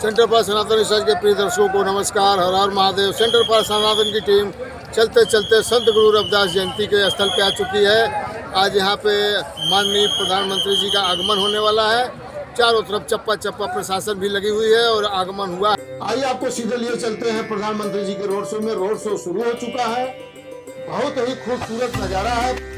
Centre पर सनातन research के प्रिय दर्शकों को नमस्कार। हर हर महादेव। सेंटर पर सनातन की टीम चलते चलते संत गुरु रविदास जयंती के स्थल पे आ चुकी है। आज यहाँ पे माननीय प्रधानमंत्री जी का आगमन होने वाला है। चारों तरफ चप्पा चप्पा प्रशासन भी लगी हुई है और आगमन हुआ। आइए आपको सीधे लिए चलते हैं प्रधानमंत्री जी के रोड शो में। रोड शो शुरू हो चुका है। बहुत ही खूबसूरत नजारा है।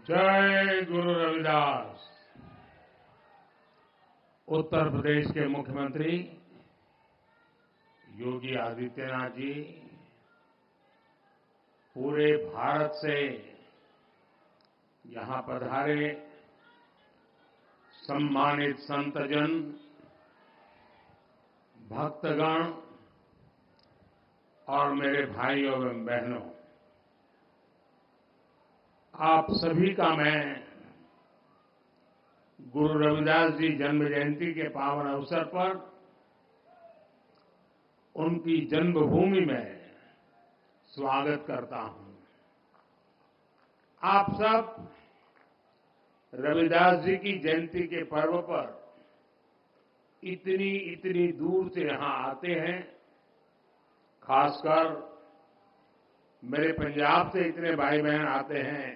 जय गुरु रविदास। उत्तर प्रदेश के मुख्यमंत्री योगी आदित्यनाथ जी पूरे भारत से यहां पधारे सम्मानित संतजन, भक्तगण और मेरे भाइयों एवं बहनों, आप सभी का मैं गुरु रविदास जी जन्म जयंती के पावन अवसर पर उनकी जन्मभूमि में स्वागत करता हूं। आप सब रविदास जी की जयंती के पर्व पर इतनी दूर से यहां आते हैं। खासकर मेरे पंजाब से इतने भाई बहन आते हैं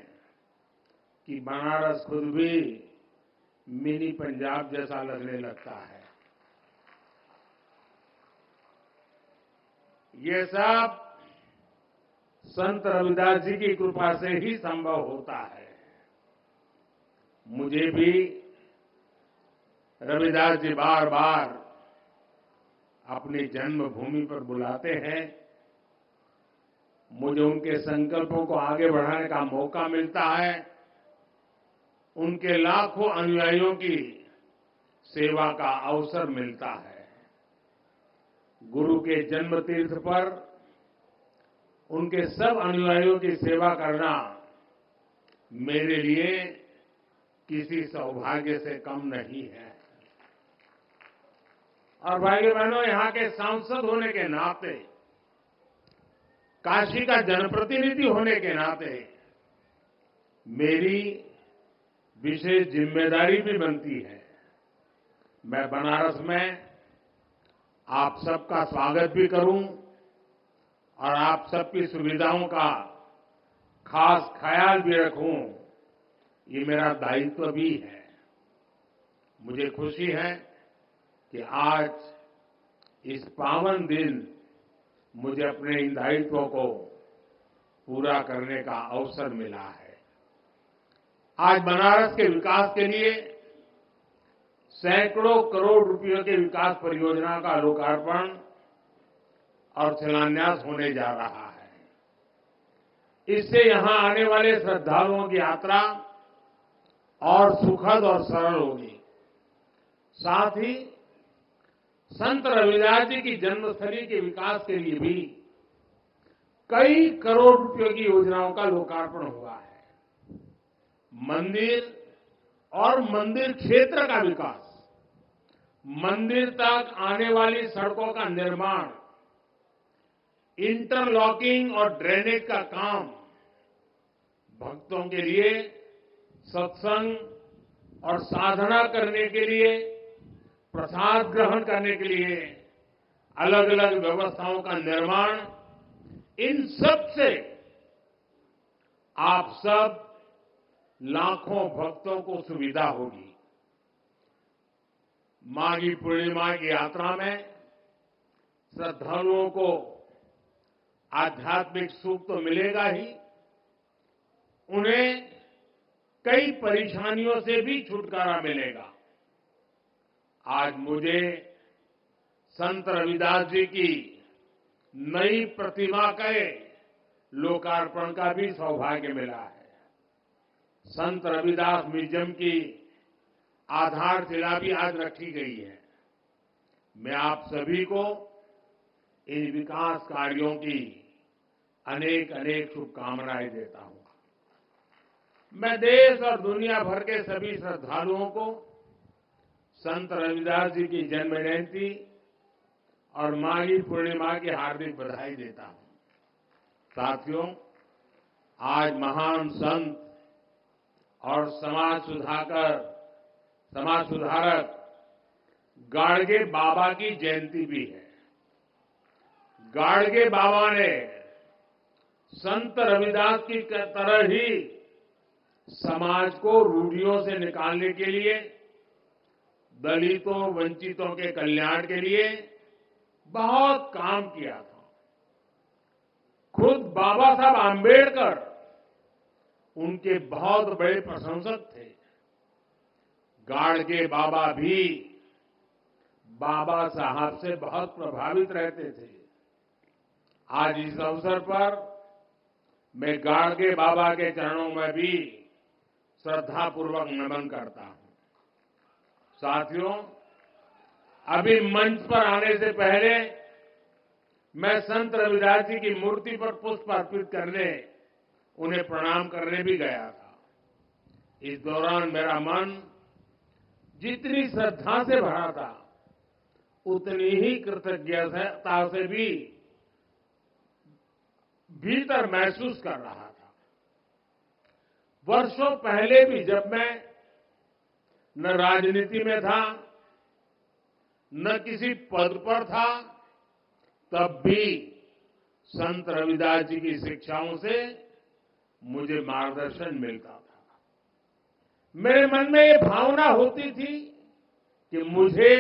कि बनारस खुद भी मिनी पंजाब जैसा लगने लगता है। ये सब संत रविदास जी की कृपा से ही संभव होता है। मुझे भी रविदास जी बार बार अपनी जन्मभूमि पर बुलाते हैं। मुझे उनके संकल्पों को आगे बढ़ाने का मौका मिलता है। उनके लाखों अनुयायियों की सेवा का अवसर मिलता है। गुरु के जन्म तीर्थ पर उनके सब अनुयायियों की सेवा करना मेरे लिए किसी सौभाग्य से कम नहीं है। और भाइयों बहनों, यहां के सांसद होने के नाते, काशी का जनप्रतिनिधि होने के नाते मेरी विशेष जिम्मेदारी भी बनती है। मैं बनारस में आप सबका स्वागत भी करूं और आप सबकी सुविधाओं का खास ख्याल भी रखूं, ये मेरा दायित्व भी है। मुझे खुशी है कि आज इस पावन दिन मुझे अपने इन दायित्वों को पूरा करने का अवसर मिला है। आज बनारस के विकास के लिए सैकड़ों करोड़ रुपयों के विकास परियोजना का लोकार्पण और शिलान्यास होने जा रहा है। इससे यहां आने वाले श्रद्धालुओं की यात्रा और सुखद और सरल होगी। साथ ही संत रविदास जी की जन्मस्थली के विकास के लिए भी कई करोड़ रुपयों की योजनाओं का लोकार्पण हुआ है। मंदिर और मंदिर क्षेत्र का विकास, मंदिर तक आने वाली सड़कों का निर्माण, इंटरलॉकिंग और ड्रेनेज का काम, भक्तों के लिए सत्संग और साधना करने के लिए, प्रसाद ग्रहण करने के लिए अलग अलग व्यवस्थाओं का निर्माण, इन सब से आप सब लाखों भक्तों को सुविधा होगी। माघी पूर्णिमा की यात्रा में श्रद्धालुओं को आध्यात्मिक सुख तो मिलेगा ही, उन्हें कई परेशानियों से भी छुटकारा मिलेगा। आज मुझे संत रविदास जी की नई प्रतिमा के लोकार्पण का भी सौभाग्य मिला है। संत रविदास म्यूजियम की आधारशिला भी आज रखी गई है। मैं आप सभी को इन विकास कार्यों की अनेक अनेक शुभकामनाएं देता हूं। मैं देश और दुनिया भर के सभी श्रद्धालुओं को संत रविदास जी की जन्म जयंती और माघी पूर्णिमा की हार्दिक बधाई देता हूं। साथियों, आज महान संत और समाज सुधारक गाडगे बाबा की जयंती भी है। गाडगे बाबा ने संत रविदास की तरह ही समाज को रूढ़ियों से निकालने के लिए, दलितों वंचितों के कल्याण के लिए बहुत काम किया था। खुद बाबा साहब आंबेडकर उनके बहुत बड़े प्रशंसक थे। गाडगे बाबा भी बाबा साहब से बहुत प्रभावित रहते थे। आज इस अवसर पर मैं गाडगे बाबा के चरणों में भी श्रद्धापूर्वक नमन करता हूं। साथियों, अभी मंच पर आने से पहले मैं संत रविदास जी की मूर्ति पर पुष्प अर्पित करने, उन्हें प्रणाम करने भी गया था। इस दौरान मेरा मन जितनी श्रद्धा से भरा था, उतनी ही कृतज्ञता से भी भीतर महसूस कर रहा था। वर्षों पहले भी जब मैं न राजनीति में था, न किसी पद पर था, तब भी संत रविदास जी की शिक्षाओं से मुझे मार्गदर्शन मिलता था। मेरे मन में ये भावना होती थी कि मुझे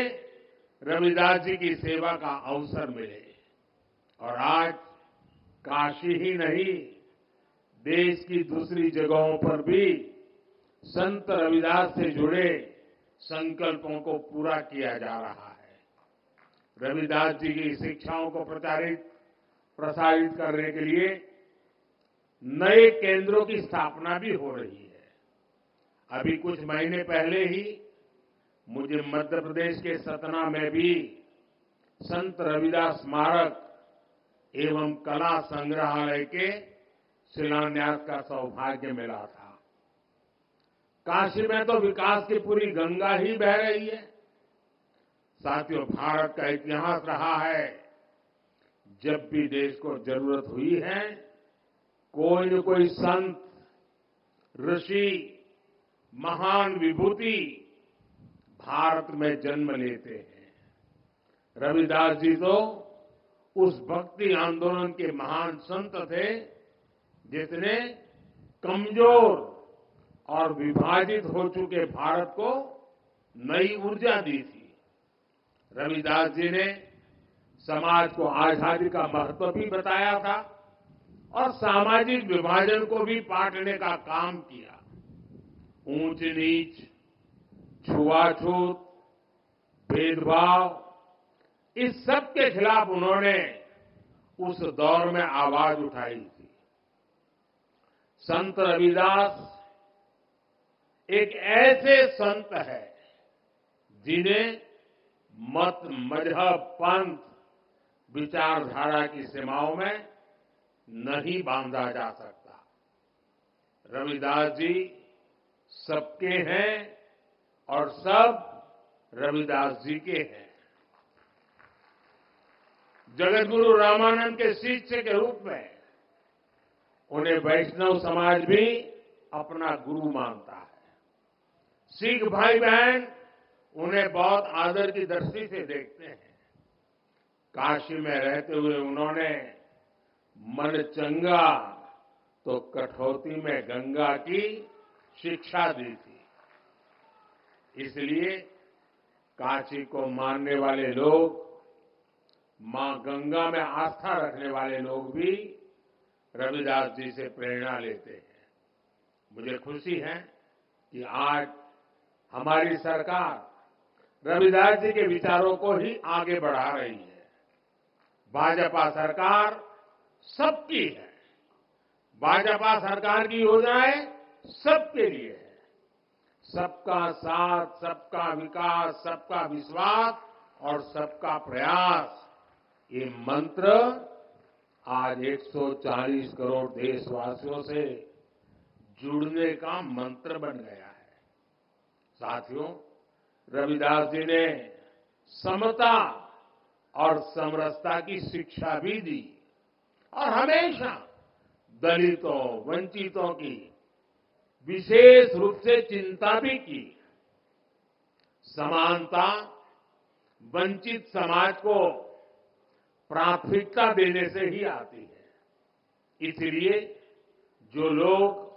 रविदास जी की सेवा का अवसर मिले। और आज काशी ही नहीं, देश की दूसरी जगहों पर भी संत रविदास से जुड़े संकल्पों को पूरा किया जा रहा है। रविदास जी की शिक्षाओं को प्रसारित करने के लिए नए केंद्रों की स्थापना भी हो रही है। अभी कुछ महीने पहले ही मुझे मध्य प्रदेश के सतना में भी संत रविदास स्मारक एवं कला संग्रहालय के शिलान्यास का सौभाग्य मिला था। काशी में तो विकास की पूरी गंगा ही बह रही है। साथियों, भारत का इतिहास रहा है, जब भी देश को जरूरत हुई है, कोई न कोई संत, ऋषि, महान विभूति भारत में जन्म लेते हैं। रविदास जी तो उस भक्ति आंदोलन के महान संत थे, जिसने कमजोर और विभाजित हो चुके भारत को नई ऊर्जा दी थी। रविदास जी ने समाज को आजादी का महत्व भी बताया था और सामाजिक विभाजन को भी पाटने का काम किया। ऊंच नीच, छुआछूत, भेदभाव, इस सब के खिलाफ उन्होंने उस दौर में आवाज उठाई थी। संत रविदास एक ऐसे संत है जिन्हें मत, मजहब, पंथ, विचारधारा की सीमाओं में नहीं बांधा जा सकता। रविदास जी सबके हैं और सब रविदास जी के हैं। जगतगुरु रामानंद के शिष्य के रूप में उन्हें वैष्णव समाज भी अपना गुरु मानता है। सिख भाई बहन उन्हें बहुत आदर की दृष्टि से देखते हैं। काशी में रहते हुए उन्होंने मन चंगा तो कठौती में गंगा की शिक्षा दी थी। इसलिए काशी को मानने वाले लोग, मां गंगा में आस्था रखने वाले लोग भी रविदास जी से प्रेरणा लेते हैं। मुझे खुशी है कि आज हमारी सरकार रविदास जी के विचारों को ही आगे बढ़ा रही है। भाजपा सरकार सबकी है। भाजपा सरकार की योजनाएं सबके लिए है। सबका साथ, सबका विकास, सबका विश्वास और सबका प्रयास, ये मंत्र आज 140 करोड़ देशवासियों से जुड़ने का मंत्र बन गया है। साथियों, रविदास जी ने समता और समरसता की शिक्षा भी दी और हमेशा दलितों, वंचितों की विशेष रूप से चिंता भी की। समानता वंचित समाज को प्राथमिकता देने से ही आती है। इसलिए जो लोग,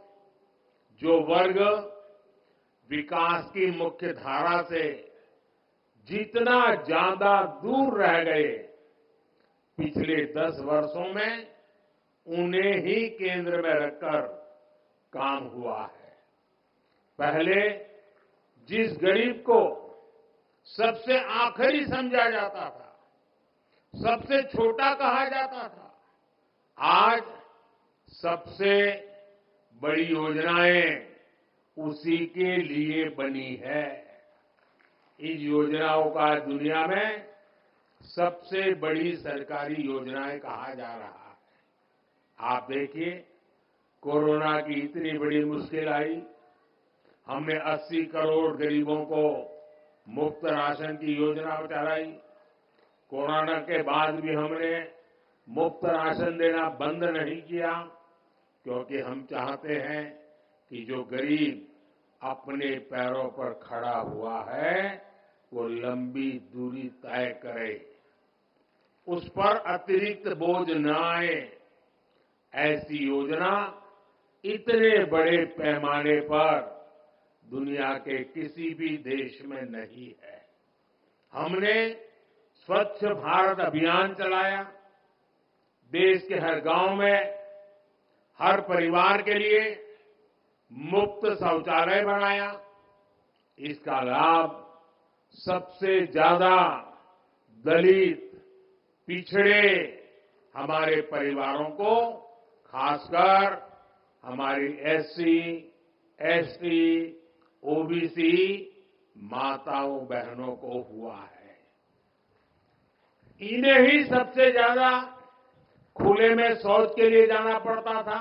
जो वर्ग विकास की मुख्य धारा से जितना ज्यादा दूर रह गए, पिछले 10 वर्षों में उन्हें ही केंद्र में रखकर काम हुआ है। पहले जिस गरीब को सबसे आखिरी समझा जाता था, सबसे छोटा कहा जाता था, आज सबसे बड़ी योजनाएं उसी के लिए बनी है। इन योजनाओं का दुनिया में सबसे बड़ी सरकारी योजनाएं कहा जा रहा है। आप देखिए, कोरोना की इतनी बड़ी मुश्किल आई, हमने 80 करोड़ गरीबों को मुफ्त राशन की योजना चलाई। कोरोना के बाद भी हमने मुफ्त राशन देना बंद नहीं किया, क्योंकि हम चाहते हैं कि जो गरीब अपने पैरों पर खड़ा हुआ है वो लंबी दूरी तय करे, उस पर अतिरिक्त बोझ न आए। ऐसी योजना इतने बड़े पैमाने पर दुनिया के किसी भी देश में नहीं है। हमने स्वच्छ भारत अभियान चलाया। देश के हर गांव में, हर परिवार के लिए मुफ्त शौचालय बनाया। इसका लाभ सबसे ज्यादा दलित, पिछड़े हमारे परिवारों को, खासकर हमारी एससी, एसटी, ओबीसी माताओं बहनों को हुआ है। इन्हें ही सबसे ज्यादा खुले में शौच के लिए जाना पड़ता था,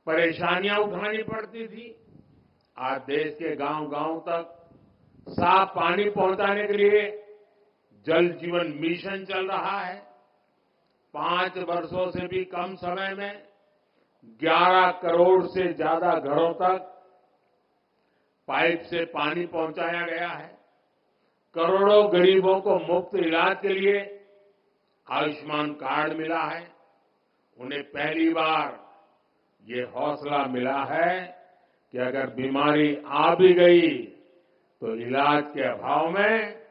परेशानियां उठानी पड़ती थी। आज देश के गांव-गांव तक साफ पानी पहुंचाने के लिए जल जीवन मिशन चल रहा है। 5 वर्षों से भी कम समय में 11 करोड़ से ज्यादा घरों तक पाइप से पानी पहुंचाया गया है। करोड़ों गरीबों को मुफ्त इलाज के लिए आयुष्मान कार्ड मिला है। उन्हें पहली बार ये हौसला मिला है कि अगर बीमारी आ भी गई तो इलाज के अभाव में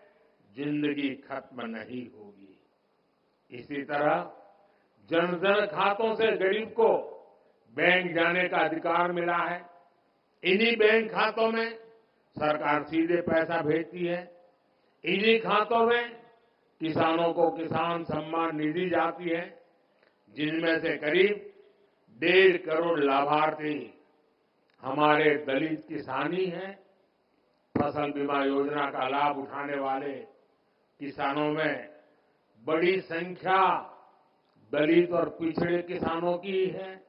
जिंदगी खत्म नहीं होगी। इसी तरह जन-धन खातों से गरीब को बैंक जाने का अधिकार मिला है। इन्हीं बैंक खातों में सरकार सीधे पैसा भेजती है। इन्हीं खातों में किसानों को किसान सम्मान निधि जाती है, जिनमें से करीब 1.5 करोड़ लाभार्थी हमारे दलित किसान ही हैं। फसल बीमा योजना का लाभ उठाने वाले किसानों में बड़ी संख्या दलित और पिछड़े किसानों की ही है।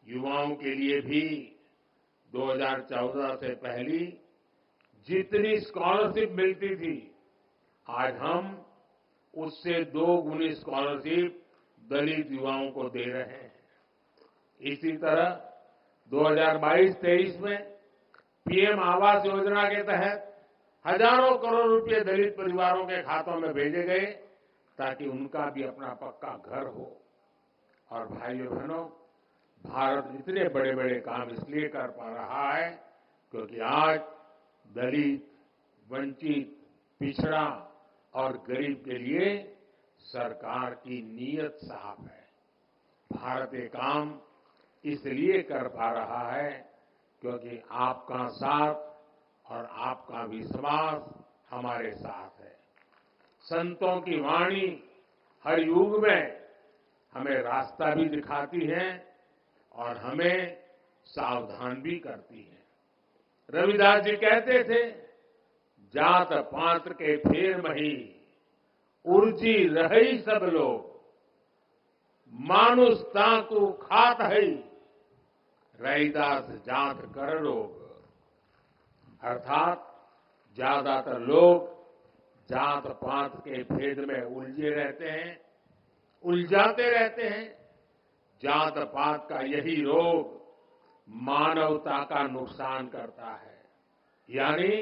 युवाओं के लिए भी 2014 से पहली जितनी स्कॉलरशिप मिलती थी, आज हम उससे 2 गुनी स्कॉलरशिप दलित युवाओं को दे रहे हैं। इसी तरह 2022-23 में पीएम आवास योजना के तहत हजारों करोड़ रुपए दलित परिवारों के खातों में भेजे गए, ताकि उनका भी अपना पक्का घर हो। और भाइयों बहनों, भारत इतने बड़े बड़े काम इसलिए कर पा रहा है क्योंकि आज दलित, वंचित, पिछड़ा और गरीब के लिए सरकार की नीयत साफ है। भारत ये काम इसलिए कर पा रहा है क्योंकि क्योंकि आपका साथ और आपका विश्वास हमारे साथ है। संतों की वाणी हर युग में हमें रास्ता भी दिखाती है और हमें सावधान भी करती है। रविदास जी कहते थे, जात पात्र के फेर मही उर्जी रही सब लोग, मानुष ताकू खात है रैदास जात कर लोग। अर्थात ज्यादातर लोग जात पात के भेद में उलझे रहते हैं, उलझाते रहते हैं। जात पात का यही रोग मानवता का नुकसान करता है। यानी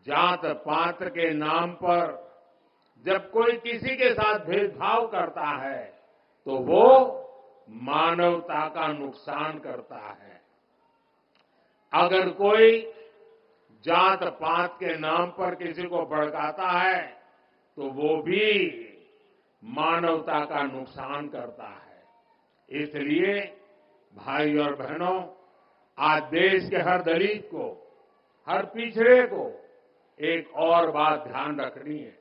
जात पात के नाम पर जब कोई किसी के साथ भेदभाव करता है तो वो मानवता का नुकसान करता है। अगर कोई जात पात के नाम पर किसी को भड़काता है तो वो भी मानवता का नुकसान करता है। इसलिए भाई और बहनों, आज देश के हर दलित को, हर पिछड़े को एक और बात ध्यान रखनी है।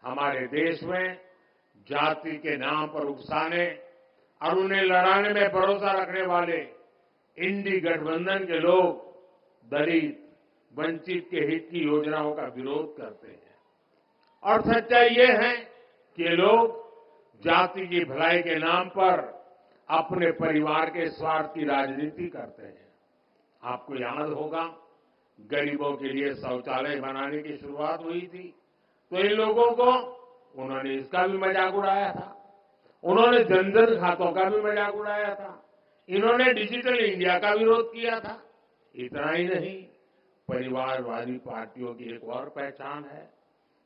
हमारे देश में जाति के नाम पर उकसाने और उन्हें लड़ाने में भरोसा रखने वाले इंडी गठबंधन के लोग दलित, वंचित के हित की योजनाओं का विरोध करते हैं। और सच्चाई ये है कि लोग जाति की भलाई के नाम पर अपने परिवार के स्वार्थ की राजनीति करते हैं। आपको याद होगा, गरीबों के लिए शौचालय बनाने की शुरुआत हुई थी तो इन लोगों को उन्होंने इसका भी मजाक उड़ाया था। उन्होंने जनधन खातों का भी मजाक उड़ाया था। इन्होंने डिजिटल इंडिया का विरोध किया था। इतना ही नहीं, परिवारवादी पार्टियों की एक और पहचान है,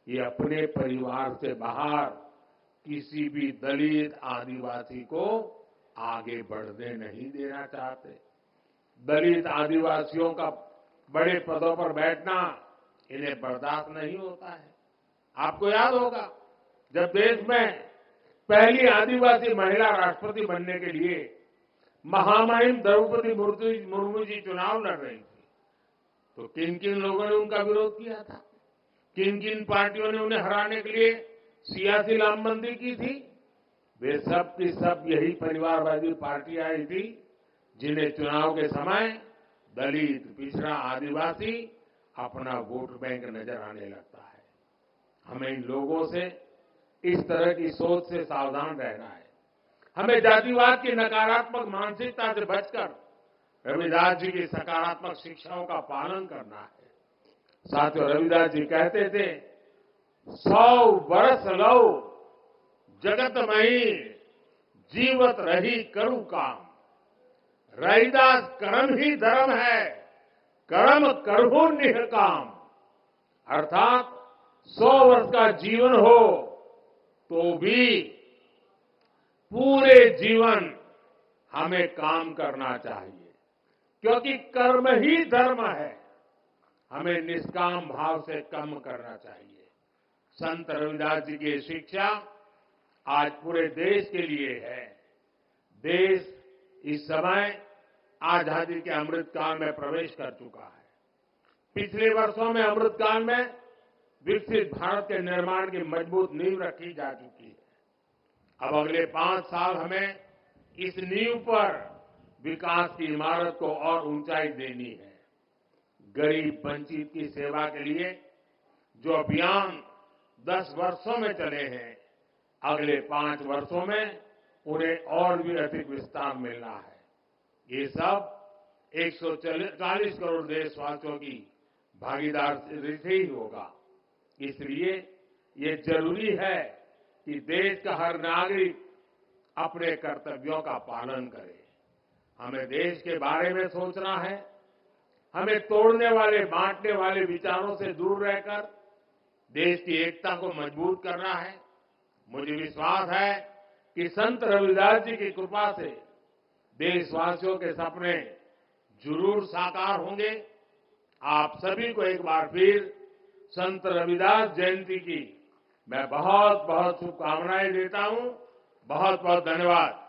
ये अपने परिवार से बाहर किसी भी दलित, आदिवासी को आगे बढ़ने नहीं देना चाहते। दलित, आदिवासियों का बड़े पदों पर बैठना इन्हें बर्दाश्त नहीं होता है। आपको याद होगा, जब देश में पहली आदिवासी महिला राष्ट्रपति बनने के लिए महामहिम द्रौपदी मुर्मू जी चुनाव लड़ रही थी तो किन किन लोगों ने उनका विरोध किया था? किन किन पार्टियों ने उन्हें हराने के लिए सियासी लामबंदी की थी? वे सब की सब यही परिवारवादी पार्टियां आई थी जिन्हें चुनाव के समय दलित, पिछड़ा, आदिवासी अपना वोट बैंक नजर आने लगता है। हमें इन लोगों से, इस तरह की सोच से सावधान रहना है। हमें जातिवाद की नकारात्मक मानसिकता से बचकर रविदास जी की सकारात्मक शिक्षाओं का पालन करना है। साथियों, रविदास जी कहते थे, 100 वर्ष लो जगत मही जीवत रही करू काम। रविदास कर्म ही धर्म है, कर्म करहु निष्काम। अर्थात 100 वर्ष का जीवन हो तो भी पूरे जीवन हमें काम करना चाहिए, क्योंकि कर्म ही धर्म है। हमें निष्काम भाव से कर्म करना चाहिए। संत रविदास जी की शिक्षा आज पूरे देश के लिए है। देश इस समय आजादी के अमृतकाल में प्रवेश कर चुका है। पिछले वर्षों में अमृतकाल में विकसित भारत के निर्माण की मजबूत नींव रखी जा चुकी है। अब अगले 5 साल हमें इस नींव पर विकास की इमारत को और ऊंचाई देनी है। गरीब, वंचित की सेवा के लिए जो अभियान 10 वर्षों में चले हैं, अगले 5 वर्षों में उन्हें और भी अधिक विस्तार मिलना है। ये सब 140 करोड़ देशवासियों की भागीदारी से ही होगा। इसलिए ये जरूरी है कि देश का हर नागरिक अपने कर्तव्यों का पालन करे। हमें देश के बारे में सोचना है। हमें तोड़ने वाले, बांटने वाले विचारों से दूर रहकर देश की एकता को मजबूत करना है। मुझे विश्वास है कि संत रविदास जी की कृपा से देशवासियों के सपने जरूर साकार होंगे। आप सभी को एक बार फिर संत रविदास जयंती की मैं बहुत बहुत शुभकामनाएं देता हूं। बहुत बहुत धन्यवाद।